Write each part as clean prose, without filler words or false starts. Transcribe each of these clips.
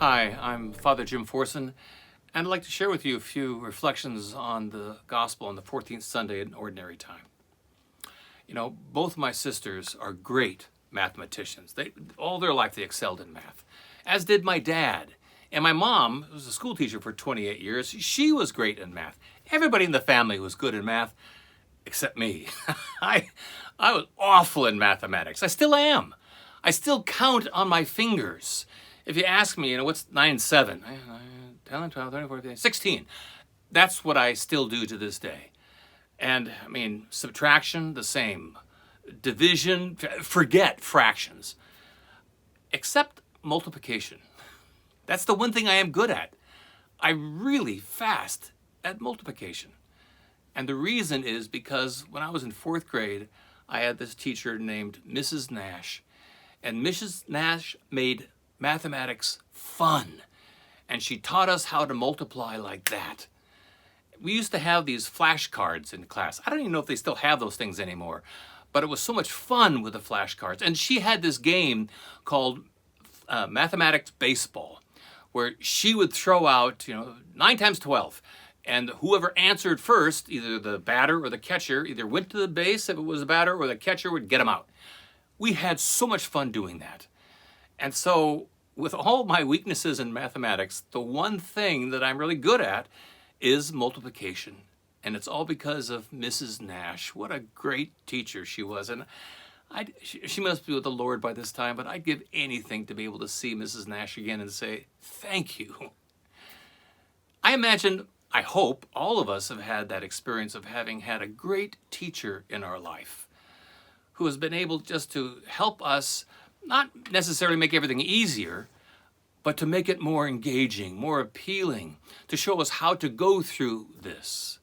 Hi, I'm Father Jim Forson, and I'd like to share with you a few reflections on the Gospel on the 14th Sunday in Ordinary Time. You know, both my sisters are great mathematicians. All their life they excelled in math, as did my dad. And my mom was a school teacher for 28 years. She was great in math. Everybody in the family was good in math, except me. I was awful in mathematics. I still am. I still count on my fingers. If you ask me, what's 9 and 7? 10, 12, 13, 14, 16. That's what I still do to this day. And, subtraction, the same. Division, forget fractions. Except multiplication. That's the one thing I am good at. I'm really fast at multiplication. And the reason is because when I was in 4th grade, I had this teacher named Mrs. Nash. And Mrs. Nash made mathematics fun. And she taught us how to multiply like that. We used to have these flashcards in class. I don't even know if they still have those things anymore. But it was so much fun with the flashcards. And she had this game called mathematics baseball, where she would throw out, 9 times 12. And whoever answered first, either the batter or the catcher, either went to the base if it was the batter, or the catcher would get them out. We had so much fun doing that. And so, with all my weaknesses in mathematics, the one thing that I'm really good at is multiplication. And it's all because of Mrs. Nash. What a great teacher she was. And she must be with the Lord by this time, but I'd give anything to be able to see Mrs. Nash again and say, thank you. I hope all of us have had that experience of having had a great teacher in our life who has been able just to help us not necessarily make everything easier, but to make it more engaging, more appealing, to show us how to go through this.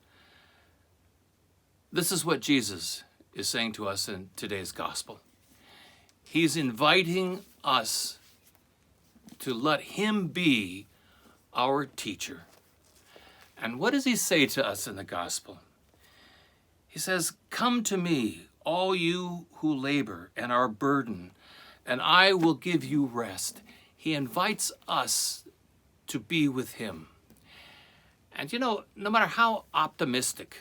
This is what Jesus is saying to us in today's gospel. He's inviting us to let him be our teacher. And what does he say to us in the gospel? He says, "Come to me, all you who labor and are burdened, and I will give you rest." He invites us to be with him. And no matter how optimistic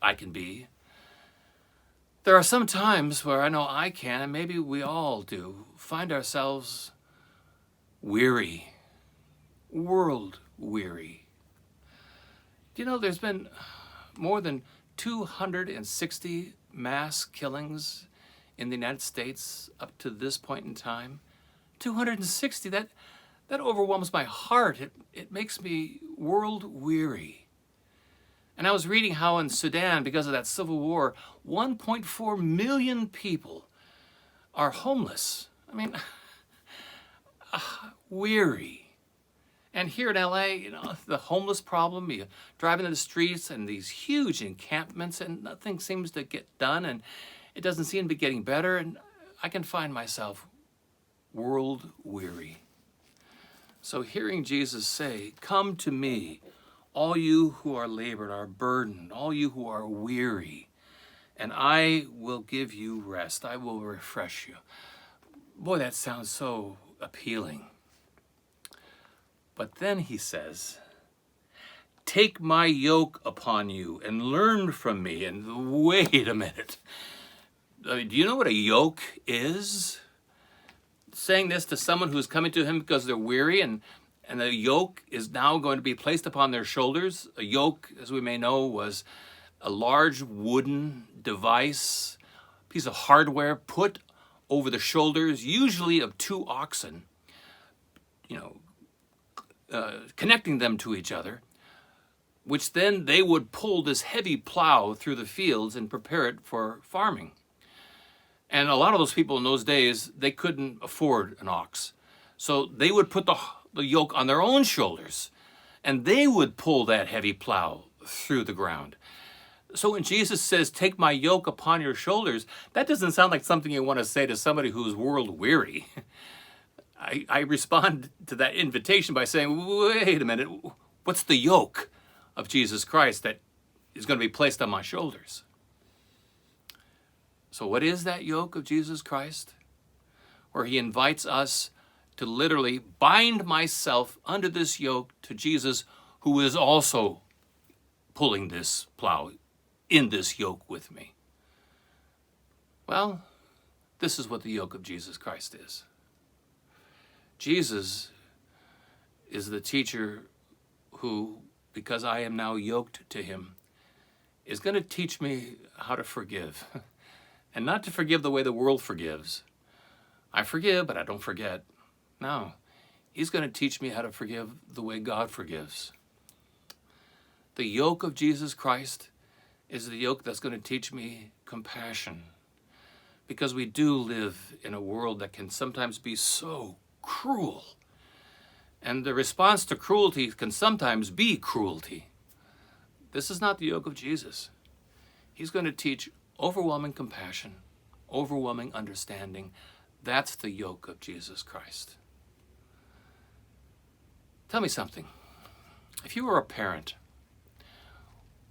I can be, there are some times where I know I can, and maybe we all do, find ourselves weary, world weary. There's been more than 260 mass killings in the United States up to this point in time. 260, that overwhelms my heart. It makes me world weary. And I was reading how in Sudan, because of that civil war, 1.4 million people are homeless. Weary. And here in LA, the homeless problem, you drive into the streets and these huge encampments and nothing seems to get done and it doesn't seem to be getting better, and I can find myself world weary. So hearing Jesus say, "Come to me, all you who are labored, are burdened, all you who are weary, and I will give you rest. I will refresh you." Boy, that sounds so appealing. But then he says, "Take my yoke upon you and learn from me." And wait a minute. Do you know what a yoke is? Saying this to someone who's coming to him because they're weary, and the yoke is now going to be placed upon their shoulders. A yoke, as we may know, was a large wooden device, piece of hardware put over the shoulders, usually of 2 oxen, connecting them to each other, which then they would pull this heavy plow through the fields and prepare it for farming. And a lot of those people in those days, they couldn't afford an ox. So they would put the yoke on their own shoulders, and they would pull that heavy plow through the ground. So when Jesus says, "Take my yoke upon your shoulders," that doesn't sound like something you want to say to somebody who's world weary. I respond to that invitation by saying, wait a minute, what's the yoke of Jesus Christ that is going to be placed on my shoulders? So what is that yoke of Jesus Christ? Where he invites us to literally bind myself under this yoke to Jesus, who is also pulling this plow in this yoke with me? Well, this is what the yoke of Jesus Christ is. Jesus is the teacher who, because I am now yoked to him, is going to teach me how to forgive. And not to forgive the way the world forgives. I forgive, but I don't forget. No, he's going to teach me how to forgive the way God forgives. The yoke of Jesus Christ is the yoke that's going to teach me compassion. Because we do live in a world that can sometimes be so cruel. And the response to cruelty can sometimes be cruelty. This is not the yoke of Jesus. He's going to teach overwhelming compassion, overwhelming understanding. That's the yoke of Jesus Christ. Tell me something. If you were a parent,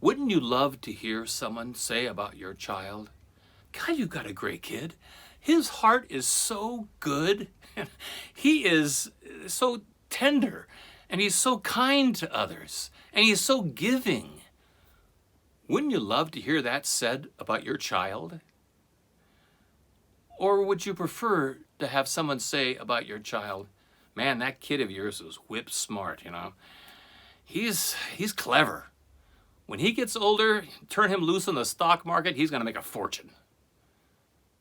wouldn't you love to hear someone say about your child, God, you got a great kid. His heart is so good. He is so tender. And he's so kind to others. And he's so giving. Wouldn't you love to hear that said about your child? Or would you prefer to have someone say about your child, man, that kid of yours is whip smart, you know. He's clever. When he gets older, turn him loose on the stock market, he's going to make a fortune.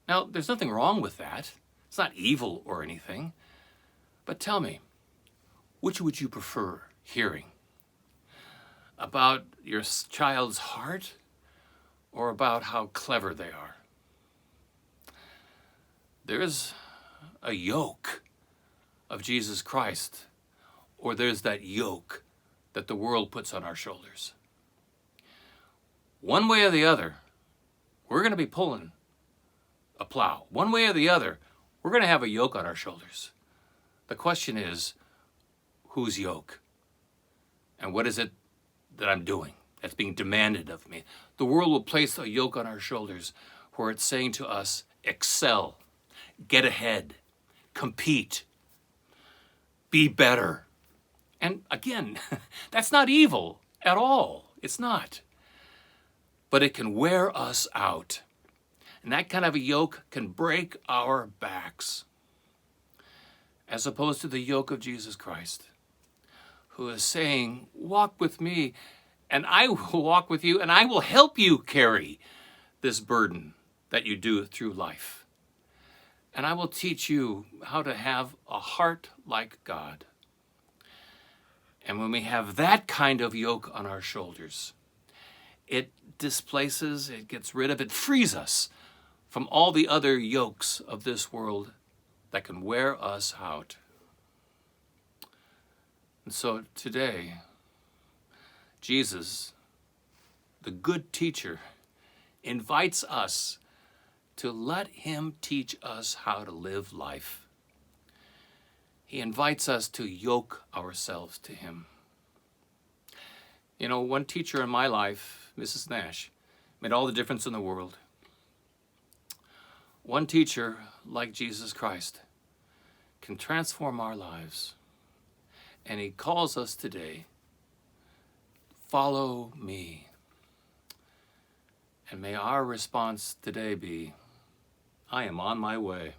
Now, there's nothing wrong with that. It's not evil or anything. But tell me, which would you prefer hearing? About your child's heart or about how clever they are? There's a yoke of Jesus Christ, or there's that yoke that the world puts on our shoulders. One way or the other, we're going to be pulling a plow. One way or the other, we're going to have a yoke on our shoulders. The question is, whose yoke? And what is it that I'm doing that's being demanded of me? The world will place a yoke on our shoulders where it's saying to us, excel, get ahead, compete, be better. And again, that's not evil at all. It's not. But it can wear us out. And that kind of a yoke can break our backs. As opposed to the yoke of Jesus Christ, who is saying, walk with me, and I will walk with you, and I will help you carry this burden that you do through life. And I will teach you how to have a heart like God. And when we have that kind of yoke on our shoulders, it displaces, it gets rid of, it frees us from all the other yokes of this world that can wear us out. And so today, Jesus, the good teacher, invites us to let him teach us how to live life. He invites us to yoke ourselves to him. You know, one teacher in my life, Mrs. Nash, made all the difference in the world. One teacher, like Jesus Christ, can transform our lives. And he calls us today, follow me. And may our response today be, I am on my way.